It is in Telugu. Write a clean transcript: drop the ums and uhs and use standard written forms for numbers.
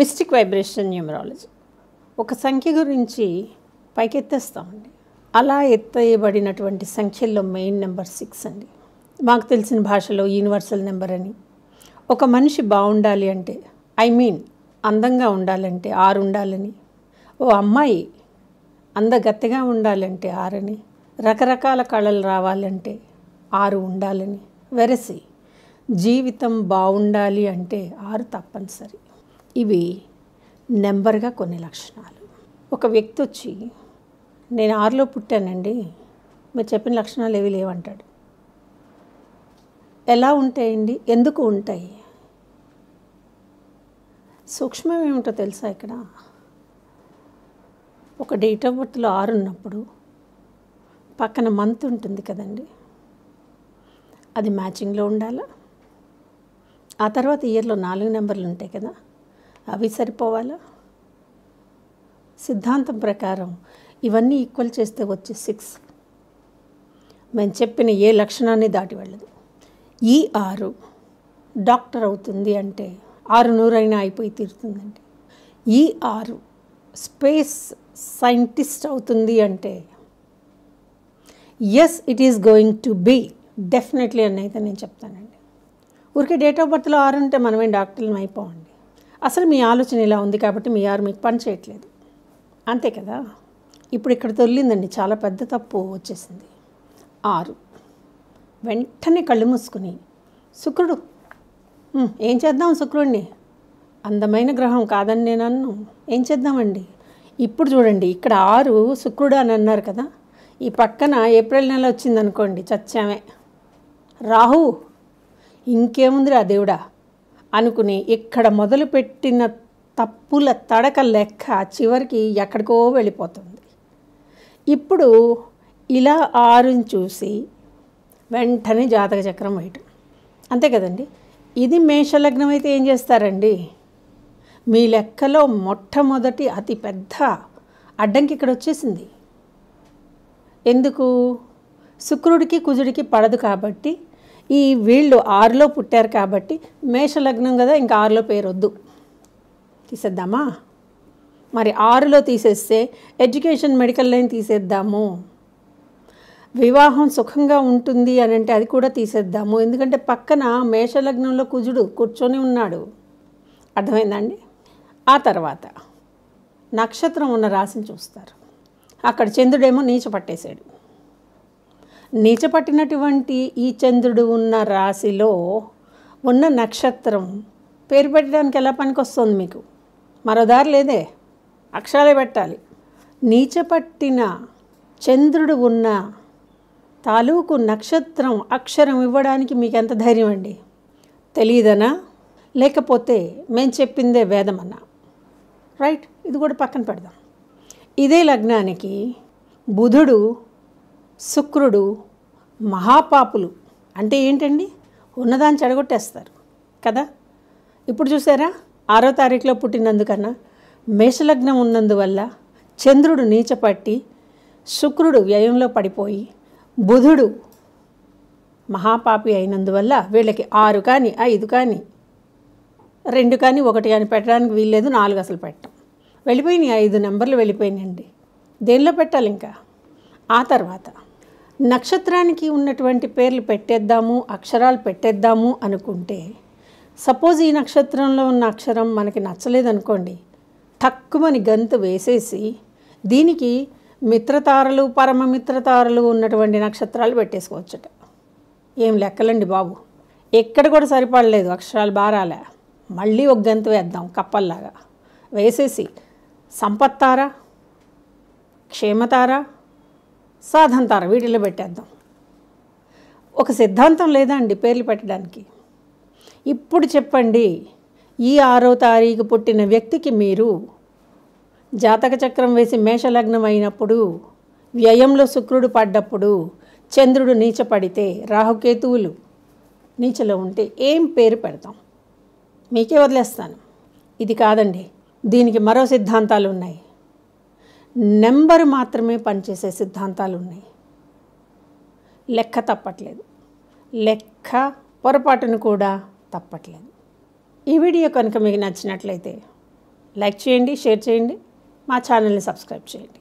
మిస్టిక్ వైబ్రేషన్ న్యూమరాలజీ ఒక సంఖ్య గురించి పైకెత్తేస్తామండి. అలా ఎత్తేయబడినటువంటి సంఖ్యల్లో మెయిన్ నెంబర్ 6 అండి. మాకు తెలిసిన భాషలో యూనివర్సల్ నెంబర్ అని. ఒక మనిషి బాగుండాలి అంటే అందంగా ఉండాలంటే 6 ఉండాలని, ఓ అమ్మాయి అందగత్తెగా ఉండాలంటే 6 అని, రకరకాల కళలు రావాలంటే 6 ఉండాలని, వెరసి జీవితం బాగుండాలి అంటే 6 తప్పనిసరి. ఇవి నెంబర్గా కొన్ని లక్షణాలు. ఒక వ్యక్తి వచ్చి నేను 6లో పుట్టానండి, మీరు చెప్పిన లక్షణాలు ఏవి లేవంటాడు. ఎలా ఉంటాయండి? ఎందుకు ఉంటాయి? సూక్ష్మం ఏమిటో తెలుసా? ఇక్కడ ఒక డేట్ ఆఫ్ బర్త్లో 6 ఉన్నప్పుడు పక్కన మంత్ ఉంటుంది కదండి, అది మ్యాచింగ్లో ఉండాలా? ఆ తర్వాత ఇయర్లో 4 నెంబర్లు ఉంటాయి కదా, అవి సరిపోవాలా? సిద్ధాంతం ప్రకారం ఇవన్నీ ఈక్వల్ చేస్తే వచ్చే 6 మేము చెప్పిన ఏ లక్షణాన్ని దాటి వెళ్ళదు. ఈ 6 డాక్టర్ అవుతుంది అంటే 600 అయినా అయిపోయి తీరుతుందండి. ఈ 6 స్పేస్ సైంటిస్ట్ అవుతుంది అంటే yes it is going to be definitely అని అయితే నేను చెప్తానండి. ఊరికే డేట్ ఆఫ్ బర్త్లో 6 ఉంటే మనమే డాక్టర్లు అయిపోవండి. అసలు మీ ఆలోచన ఇలా ఉంది కాబట్టి మీ 6 మీకు పని చేయట్లేదు, అంతే కదా. ఇప్పుడు ఇక్కడ తొలిందండి, చాలా పెద్ద తప్పు వచ్చేసింది. 6 వెంటనే కళ్ళు మూసుకుని శుక్రుడు ఏం చేద్దాం? శుక్రుడిని అందమైన గ్రహం కాదని నేను అన్ను, ఏం చేద్దామండి? ఇప్పుడు చూడండి, ఇక్కడ 6 శుక్రుడు అని అన్నారు కదా, ఈ పక్కన ఏప్రిల్ నెల వచ్చిందనుకోండి చచ్చామే. రాహు ఇంకేముందిరా దేవుడా అనుకుని ఇక్కడ మొదలుపెట్టిన తప్పుల తడక లెక్క చివరికి ఎక్కడికో వెళ్ళిపోతుంది. ఇప్పుడు ఇలా 6ని చూసి వెంటనే జాతక చక్రం వేయటం, అంతే కదండి. ఇది మేషలగ్నం అయితే ఏం చేస్తారండి? మీ లెక్కలో మొట్టమొదటి అతి పెద్ద అడ్డంకి ఇక్కడ వచ్చేసింది. ఎందుకు? శుక్రుడికి కుజుడికి పడదు కాబట్టి, ఈ వీళ్ళు 6లో పుట్టారు కాబట్టి మేషలగ్నం కదా, ఇంకా 6లో పేరు వద్దు, తీసేద్దామా? మరి 6లో తీసేస్తే ఎడ్యుకేషన్ మెడికల్ లైన్ తీసేద్దాము, వివాహం సుఖంగా ఉంటుంది అని అంటే అది కూడా తీసేద్దాము. ఎందుకంటే పక్కన మేషలగ్నంలో కుజుడు కూర్చొని ఉన్నాడు, అర్థమైందండి. ఆ తర్వాత నక్షత్రం ఉన్న రాశిని చూస్తారు. అక్కడ చంద్రుడేమో నీచ పట్టేశాడు. నీచ పట్టినటువంటి ఈ చంద్రుడు ఉన్న రాశిలో ఉన్న నక్షత్రం పేరు పెట్టడానికి ఎలా పనికొస్తుంది మీకు? మరో దారి లేదే, అక్షరాలే పెట్టాలి. నీచ పట్టిన చంద్రుడు ఉన్న తాలూకు నక్షత్రం అక్షరం ఇవ్వడానికి మీకు ఎంత ధైర్యం అండి? తెలియదనా? లేకపోతే మేము చెప్పిందే వేదమన్నా? రైట్, ఇది కూడా పక్కన పెడదాం. ఇదే లగ్నానికి బుధుడు శుక్రుడు మహాపాపులు అంటే ఏంటండి? ఉన్నదాన్ని చెడగొట్టేస్తారు కదా. ఇప్పుడు చూసారా, 6వ తారీఖులో పుట్టినందుకన్నా మేషలగ్నం ఉన్నందువల్ల చంద్రుడు నీచపట్టి, శుక్రుడు వ్యయంలో పడిపోయి, బుధుడు మహాపాపి అయినందువల్ల వీళ్ళకి 6 కానీ 5 కానీ 2 కానీ 1 కానీ పెట్టడానికి వీల్లేదు. 4 అసలు పెట్టం. వెళ్ళిపోయినాయి, 5 నెంబర్లు వెళ్ళిపోయినాయండి. దేనిలో పెట్టాలి ఇంకా? ఆ తర్వాత నక్షత్రానికి ఉన్నటువంటి పేర్లు పెట్టేద్దాము, అక్షరాలు పెట్టేద్దాము అనుకుంటే, సపోజ్ ఈ నక్షత్రంలో ఉన్న అక్షరం మనకి నచ్చలేదనుకోండి, తక్కువని గంతు వేసేసి దీనికి మిత్రతారలు పరమమిత్రతారలు ఉన్నటువంటి నక్షత్రాలు పెట్టేసుకోవచ్చట. ఏం లెక్కలండి బాబు, ఎక్కడ కూడా సరిపడలేదు, అక్షరాలు బారాలే, మళ్ళీ ఒక గంతు వేద్దాం కప్పల్లాగా వేసేసి సంపత్తార, క్షేమతార, సాధంతార వీటిలో పెట్టేద్దాం. ఒక సిద్ధాంతం లేదా అండి పేర్లు పెట్టడానికి? ఇప్పుడు చెప్పండి, ఈ 6వ తారీఖు పుట్టిన వ్యక్తికి మీరు జాతక చక్రం వేసి మేషలగ్నం అయినప్పుడు, వ్యయంలో శుక్రుడు పడ్డప్పుడు, చంద్రుడు నీచ పడితే, రాహుకేతువులు నీచలో ఉంటే ఏం పేరు పెడతాం? మీకే వదిలేస్తాను. ఇది కాదండి, దీనికి మరో సిద్ధాంతాలు ఉన్నాయి. నెంబరు మాత్రమే పనిచేసే సిద్ధాంతాలు ఉన్నాయి. లెక్క తప్పట్లేదు, లెక్క పొరపాటును కూడా తప్పట్లేదు. ఈ వీడియో కనుక మీకు నచ్చినట్లయితే లైక్ చేయండి, షేర్ చేయండి, మా ఛానల్ని సబ్స్క్రైబ్ చేయండి.